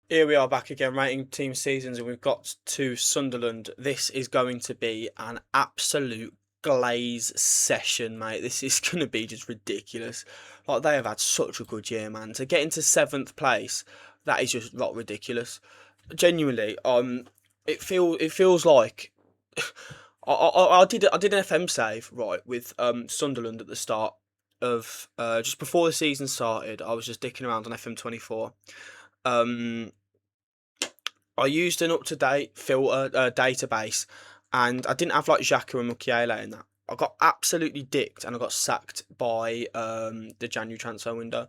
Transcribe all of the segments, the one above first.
Here we are back again, rating team seasons, and we've got to Sunderland. This is going to be an absolute glaze session, mate. This is going to be just ridiculous. Like, they have had such a good year, man. To get into seventh place, that is just not ridiculous. Genuinely, it feels like I did an FM save right with Sunderland at the start of just before the season started. I was just dicking around on FM 24. Um, I used an up to date filter database, and I didn't have like Xhaka and Mukiele in that. I got absolutely dicked, and I got sacked by the January transfer window.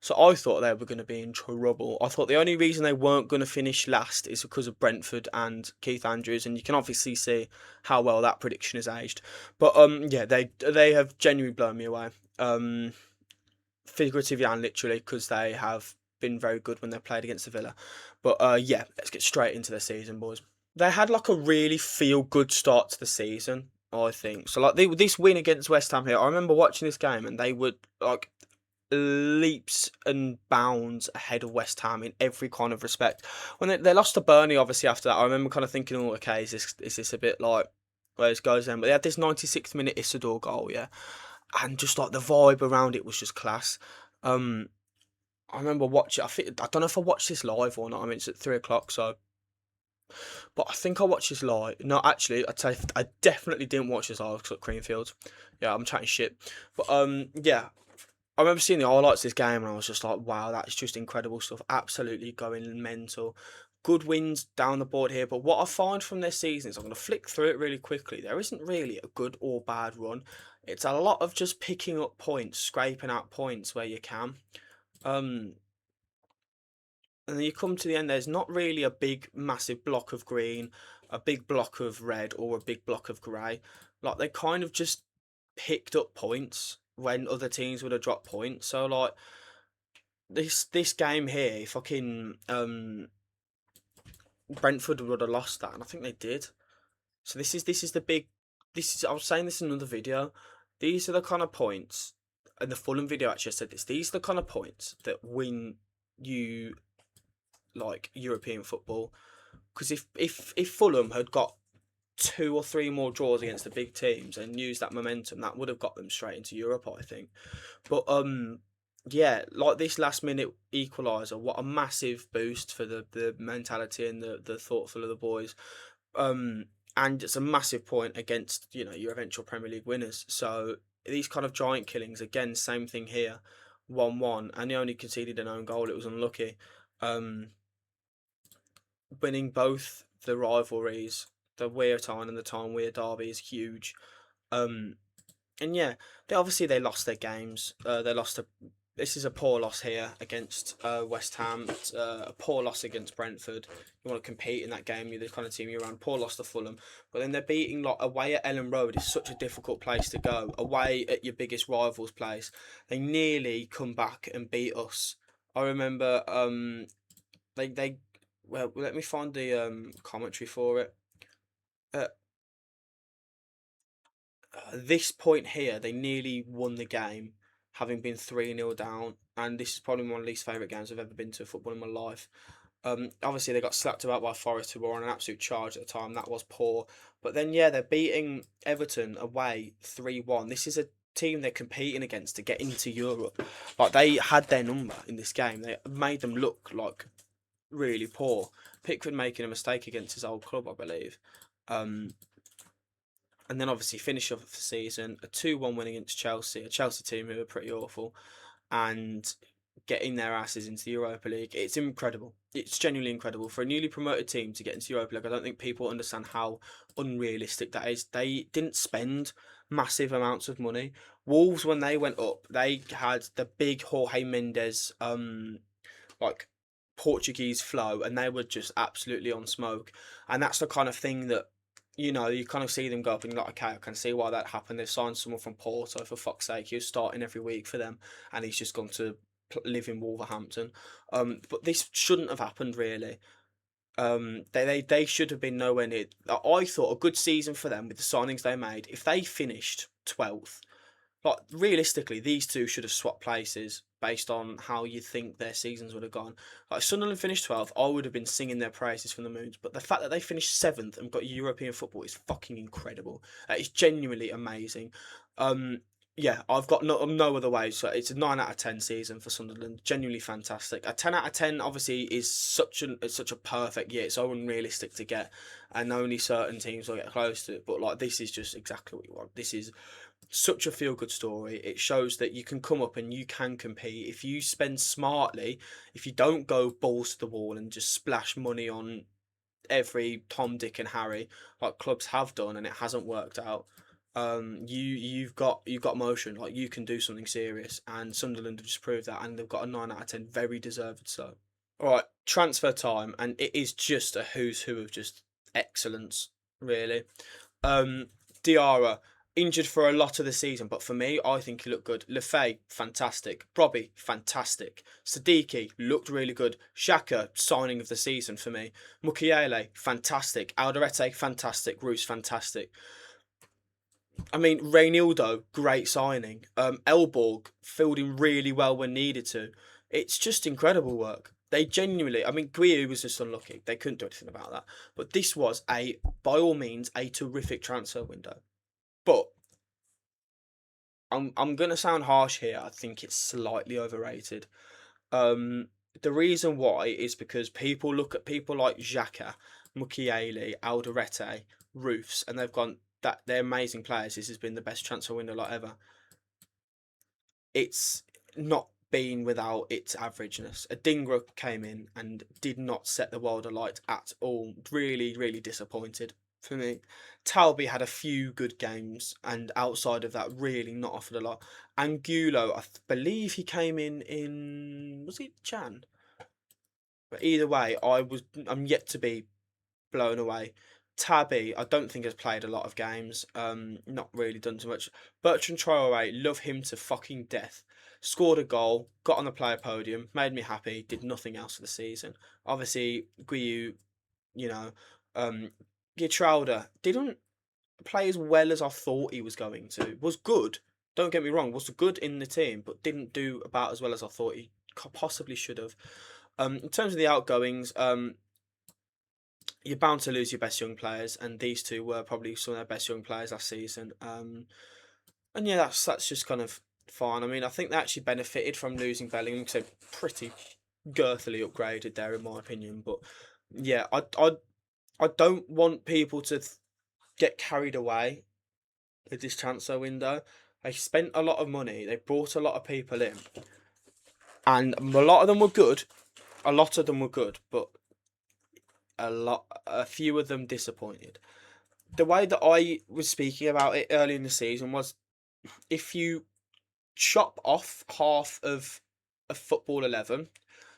So I thought they were going to be in trouble. I thought the only reason they weren't going to finish last is because of Brentford and Keith Andrews, and you can obviously see how well that prediction has aged. But yeah, they have genuinely blown me away. Figuratively and literally, because they have been very good when they played against the Villa. But yeah, let's get straight into the season, boys. They had like a really feel good start to the season, I think. So like this win against West Ham here, I remember watching this game and they would like leaps and bounds ahead of West Ham in every kind of respect. When they lost to Burnley, obviously after that, I remember kind of thinking, oh, okay, is this a bit like where this goes then? But they had this 96th minute Isidore goal, yeah, and just like the vibe around it was just class. Um, I remember watching. I don't know if I watched this live or not. I mean, it's at 3 o'clock, so. But I think I watched this live. No, actually, I definitely didn't watch this live because at Creamfield. Yeah, I'm chatting shit. But yeah, I remember seeing the highlights of this game and I was just like, wow, that's just incredible stuff. Absolutely going mental. Good wins down the board here. But what I find from this season is I'm going to flick through it really quickly. There isn't really a good or bad run. It's a lot of just picking up points, scraping out points where you can. Um, and then you come to the end, there's not really a big, massive block of green, a big block of red, or a big block of grey. Like, they kind of just picked up points when other teams would have dropped points. So, like, this game here, fucking Brentford would have lost that, and I think they did. So this is the big. This is I was saying this in another video. These are the kind of points, and the Fulham video actually said this. These are the kind of points that win you like European football. Because if Fulham had got two or three more draws against the big teams and used that momentum, that would have got them straight into Europe, I think. But yeah, like this last minute equaliser, what a massive boost for the mentality and the thoughtful of the boys. Um, and it's a massive point against your eventual Premier League winners. So these kind of giant killings again, same thing here, 1-1, and he only conceded an own goal. It was unlucky. Um, Winning both the rivalries, the Weir Tyne and the Tyne Weir derby is huge. Um, and yeah, they lost their games. They lost to. This is a poor loss here against West Ham. It's, a poor loss against Brentford. You want to compete in that game. You're the kind of team you're around. Poor loss to Fulham, but then they're beating like away at Ellen Road is such a difficult place to go. Away at your biggest rival's place, they nearly come back and beat us. I remember they well, let me find the commentary for it. At this point here, they nearly won the game, having been 3-0 down, and this is probably one of my least favourite games I've ever been to football in my life. Obviously, they got slapped about by Forest, who were on an absolute charge at the time. That was poor. But then, yeah, they're beating Everton away 3-1. This is a team they're competing against to get into Europe. Like, they had their number in this game. They made them look like really poor. Pickford making a mistake against his old club, I believe. Um, and then obviously finish off the season a 2-1 win against Chelsea, a Chelsea team who are pretty awful, and getting their asses into the Europa League. It's incredible. It's genuinely incredible for a newly promoted team to get into Europa League. I don't think people understand how unrealistic that is. They didn't spend massive amounts of money. Wolves, when they went up, they had the big Jorge Mendes like Portuguese flow, and they were just absolutely on smoke. And that's the kind of thing that you kind of see them go up and you're like, okay, I can see why that happened. They've signed someone from Porto, for fuck's sake. He was starting every week for them, and he's just gone to live in Wolverhampton. But this shouldn't have happened, really. They should have been nowhere near. I thought a good season for them with the signings they made. If they finished 12th, Like realistically, these two should have swapped places based on how you think their seasons would have gone. Like Sunderland finished 12th, I would have been singing their praises from the moons. But the fact that they finished 7th and got European football is fucking incredible. It's genuinely amazing. Um, yeah, I've got no other way. So it's a 9 out of 10 season for Sunderland. Genuinely fantastic. A 10 out of 10 obviously is such a perfect year. It's so unrealistic to get, and only certain teams will get close to it. But like this is just exactly what you want. This is such a feel good story. It shows that you can come up and you can compete if you spend smartly. If you don't go balls to the wall and just splash money on every Tom, Dick, and Harry like clubs have done, and it hasn't worked out. You've got motion. Like you can do something serious, and Sunderland have just proved that, and they've got a 9 out of 10, very deserved. So, all right, transfer time, and it is just a who's who of just excellence, really. Um, Diarra injured for a lot of the season, but for me, I think he looked good. Lefay, fantastic. Robbie, fantastic. Sadiki looked really good. Xhaka, signing of the season for me. Mukiele, fantastic. Alderete, fantastic. Roos, fantastic. I mean, Reynildo, great signing. Elborg filled in really well when needed to. It's just incredible work. They genuinely, I mean, Guiu was just unlucky. They couldn't do anything about that. But this was by all means, a terrific transfer window. But I'm gonna sound harsh here. I think it's slightly overrated. Um, the reason why is because people look at people like Xhaka, Mukiele, Alderete, Roofs, and they've gone that they're amazing players. This has been the best transfer window like ever. It's not been without its averageness. Adingra came in and did not set the world alight at all. Really, really disappointed for me. Talby had a few good games, and outside of that, really not offered a lot. Angulo, believe he came in was it Jan? But either way, I'm yet to be blown away. Tabby, I don't think has played a lot of games. Not really done too much. Bertrand Traore, love him to fucking death. Scored a goal, got on the player podium, made me happy. Did nothing else for the season. Obviously, Guiu, you know, um, Gietrauda didn't play as well as I thought he was going to. Was good. Don't get me wrong. Was good in the team, but didn't do about as well as I thought he possibly should have. In terms of the outgoings, you're bound to lose your best young players, and these two were probably some of their best young players last season. And yeah, that's just kind of fine. I mean, I think they actually benefited from losing Bellingham because they're pretty girthily upgraded there, in my opinion. But yeah, I don't want people to get carried away with this transfer window. They spent a lot of money. They brought a lot of people in, and a lot of them were good. A lot of them were good, but a few of them disappointed. The way that I was speaking about it early in the season was, if you chop off half of a football 11,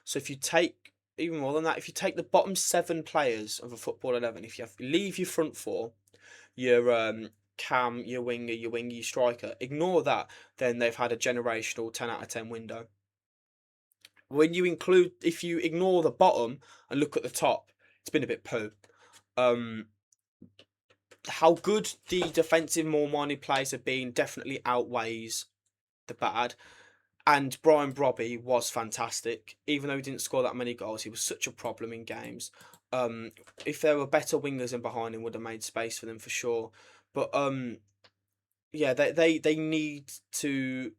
so if you take even more than that, if you take the bottom 7 players of a football 11, if you leave your front four, your cam, your winger, your striker, ignore that, then they've had a generational 10 out of 10 window. When you include, if you ignore the bottom and look at the top, it's been a bit poo. How good the defensive, more minded players have been definitely outweighs the bad. And Brian Brobby was fantastic. Even though he didn't score that many goals, he was such a problem in games. If there were better wingers in behind him, would have made space for them for sure. But yeah, they needed to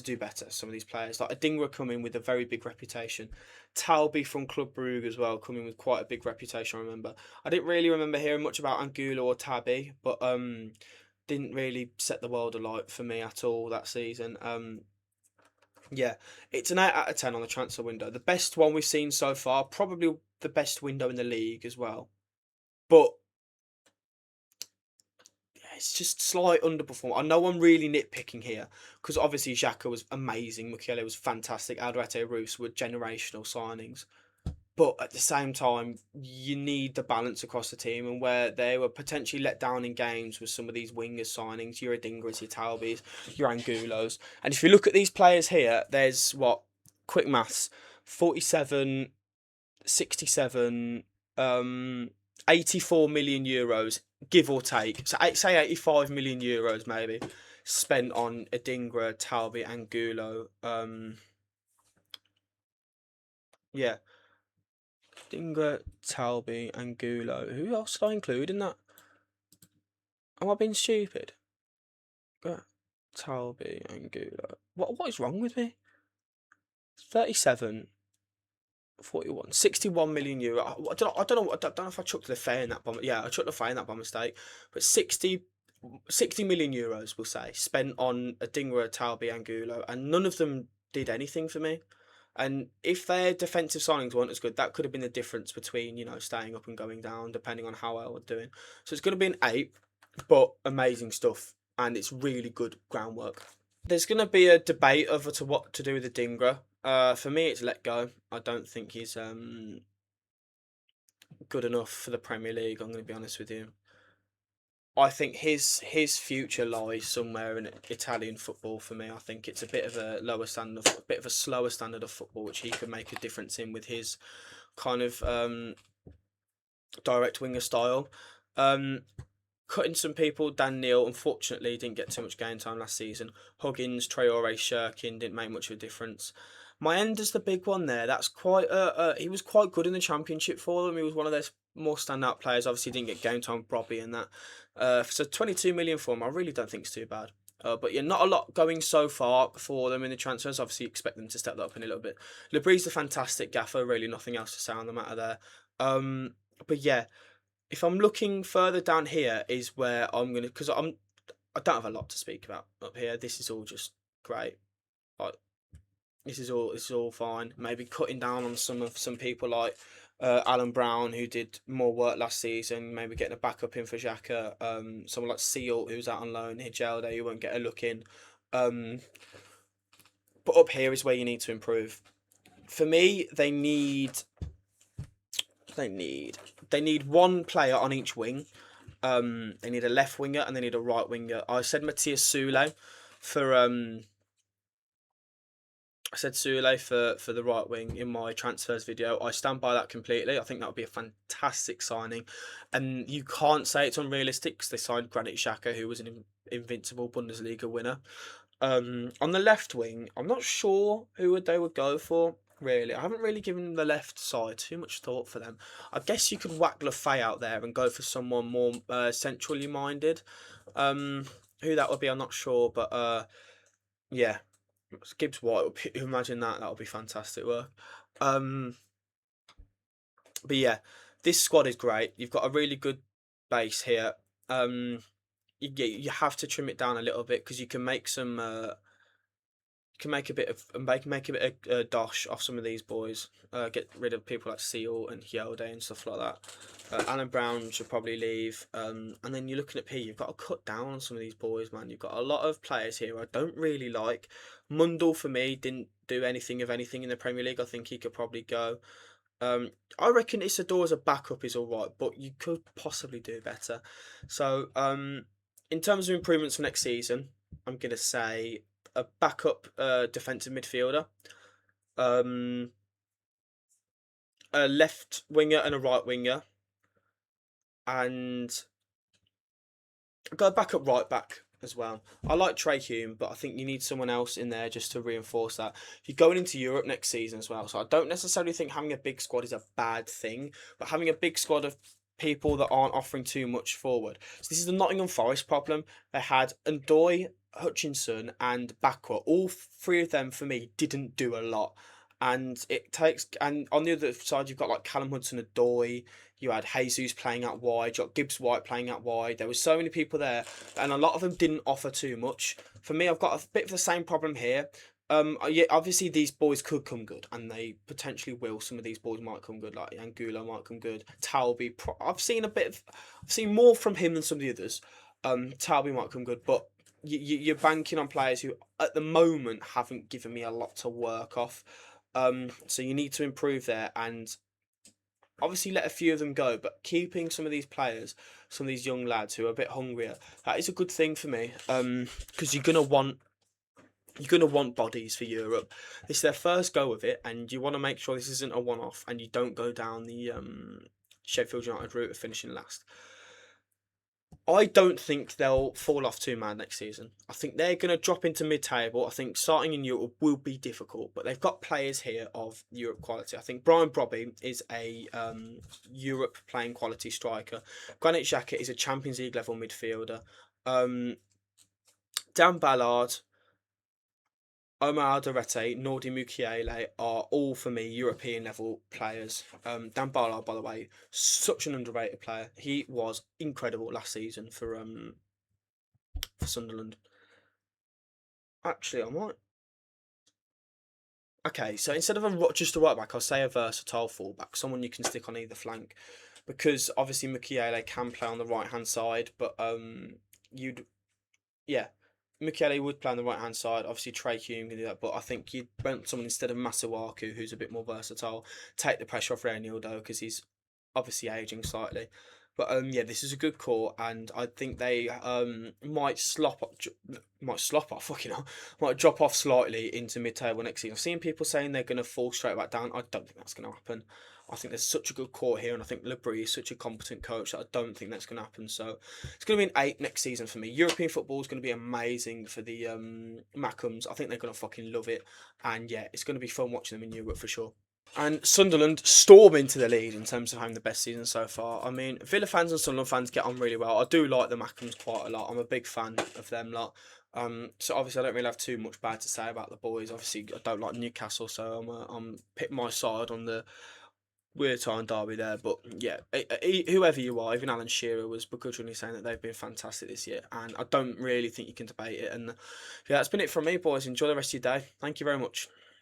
do better. Some of these players, like Adingra, come in with a very big reputation. Talby from Club Brugge as well, coming with quite a big reputation. I remember. I didn't really remember hearing much about Angulo or Tabby, but didn't really set the world alight for me at all that season. Yeah, it's an 8 out of 10 on the transfer window. The best one we've seen so far, probably the best window in the league as well. But it's just slight underperform. I know I'm really nitpicking here because obviously Xhaka was amazing, Mukiele was fantastic, Alderete, Roos were generational signings. But at the same time, you need the balance across the team, and where they were potentially let down in games with some of these wingers signings, your Adingras, your Talbys, your Angulos. And if you look at these players here, there's what, quick maths, 47, 67, 84 million euros, give or take. So say 85 million euros maybe spent on Adingra, Talbi, and Gulo. Yeah, Adingra, Talbi, and Gulo. Who else did I include in that? Am I being stupid? Talbi and Gulo. What is wrong with me? 37, 41, 61 million euro. I don't know if I chucked the fair in that bomb. Yeah, I chucked the fair in that by mistake. But 60 million euros, we'll say, spent on Adingra, Talbi, and Gulo, and none of them did anything for me. And if their defensive signings weren't as good, that could have been the difference between, staying up and going down, depending on how well we're doing. So it's going to be an 8, but amazing stuff, and it's really good groundwork. There's going to be a debate over to what to do with the Dingra. For me, it's let go. I don't think he's good enough for the Premier League. I'm going to be honest with you. I think his future lies somewhere in Italian football. For me, I think it's a bit of a lower standard, a bit of a slower standard of football, which he could make a difference in with his kind of direct winger style. Um, Cutting some people. Dan Neil, unfortunately, didn't get too much game time last season. Huggins, Traore, Shirkin didn't make much of a difference. My end is the big one there. That's quite. He was quite good in the Championship for them. He was one of their more standout players. Obviously, didn't get game time with Robbie and that. So 22 million for him, I really don't think it's too bad. But yeah, not a lot going so far for them in the transfers. Obviously, expect them to step that up in a little bit. Lebrie's a fantastic gaffer. Really, nothing else to say on the matter there. But yeah, if I'm looking further down here, is where I'm gonna, because I don't have a lot to speak about up here. This is all just great. Like this is all fine. Maybe cutting down on some people like Alan Brown, who did more work last season. Maybe getting a backup in for Xhaka. Someone like Seal, who's out on loan. Hijelde, who won't get a look in. Um, but up here is where you need to improve. For me, they need one player on each wing. They need a left winger and they need a right winger. I said Matthias Sule for for the right wing in my transfers video. I stand by that completely. I think that would be a fantastic signing, and you can't say it's unrealistic because they signed Granit Xhaka, who was an invincible Bundesliga winner. On the left wing, I'm not sure who they would go for. Really, I haven't really given the left side too much thought for them. I guess you could whack Lafay out there and go for someone more centrally minded. Who that would be, I'm not sure, but yeah, Gibbs White. Imagine that. That would be fantastic work. Um, but yeah, this squad is great. You've got a really good base here. You have to trim it down a little bit because you can make some. Can make a bit of make a bit of dosh off some of these boys. Get rid of people like Seal and Hyelde and stuff like that. Alan Brown should probably leave. And then you're looking at P. You've got to cut down on some of these boys, man. You've got a lot of players here I don't really like. Mundell for me didn't do anything of anything in the Premier League. I think he could probably go. I reckon Isidore as a backup is all right, but you could possibly do better. So, in terms of improvements for next season, I'm gonna say a backup defensive midfielder, um, a left winger and a right winger, and go a backup right back as well. I like Trey Hume, but I think you need someone else in there just to reinforce that. You're going into Europe next season as well, so I don't necessarily think having a big squad is a bad thing, but having a big squad of people that aren't offering too much forward. So this is the Nottingham Forest problem. They had Ndoye, Hutchinson, and Bakwa. All three of them for me didn't do a lot. And on the other side you've got like Callum Hudson-Odoi, you had Jesus playing out wide, you got Gibbs White playing out wide. There were so many people there, and a lot of them didn't offer too much. For me, I've got a bit of the same problem here. Yeah, obviously these boys could come good, and they potentially will. Some of these boys might come good, like Angulo might come good. Talby, I've seen more from him than some of the others. Talby might come good, but you're banking on players who, at the moment, haven't given me a lot to work off. So you need to improve there, and obviously let a few of them go, but keeping some of these players, some of these young lads who are a bit hungrier, that is a good thing for me. Because you're gonna want bodies for Europe. This is their first go of it, and you want to make sure this isn't a one-off, and you don't go down the Sheffield United route of finishing last. I don't think they'll fall off too mad next season. I think they're going to drop into mid-table. I think starting in Europe will be difficult, but they've got players here of Europe quality. I think Brian Brobby is a Europe playing quality striker. Granit Xhaka is a Champions League level midfielder. Um, Dan Ballard, Omar Alderete, Nordi Mukiele are all for me European level players. Dan Ballard, by the way, such an underrated player. He was incredible last season for Sunderland. Actually, I might. Okay, so instead of just a right back, I'll say a versatile fullback, someone you can stick on either flank, because obviously Mukiele can play on the right hand side, but you'd yeah, Michele would play on the right hand side. Obviously, Trey Hume can do that, but I think you'd want someone instead of Masuaku, who's a bit more versatile, take the pressure off Ranieldo because he's obviously aging slightly. But yeah, this is a good call, and I think they might slop off, fucking hell, might drop off slightly into mid-table next season. I've seen people saying they're going to fall straight back down. I don't think that's going to happen. I think there's such a good core here, and I think Labrie is such a competent coach that I don't think that's going to happen. So it's going to be an 8 next season for me. European football is going to be amazing for the Macums. I think they're going to fucking love it, and yeah, it's going to be fun watching them in Europe for sure. And Sunderland storm into the lead in terms of having the best season so far. I mean, Villa fans and Sunderland fans get on really well. I do like the Mackems quite a lot. I'm a big fan of them lot. So obviously I don't really have too much bad to say about the boys. Obviously I don't like Newcastle, so I'm picking my side on the weird time derby there. But yeah, whoever you are, even Alan Shearer was begrudgingly saying that they've been fantastic this year, and I don't really think you can debate it. And yeah, that's been it from me, boys. Enjoy the rest of your day. Thank you very much.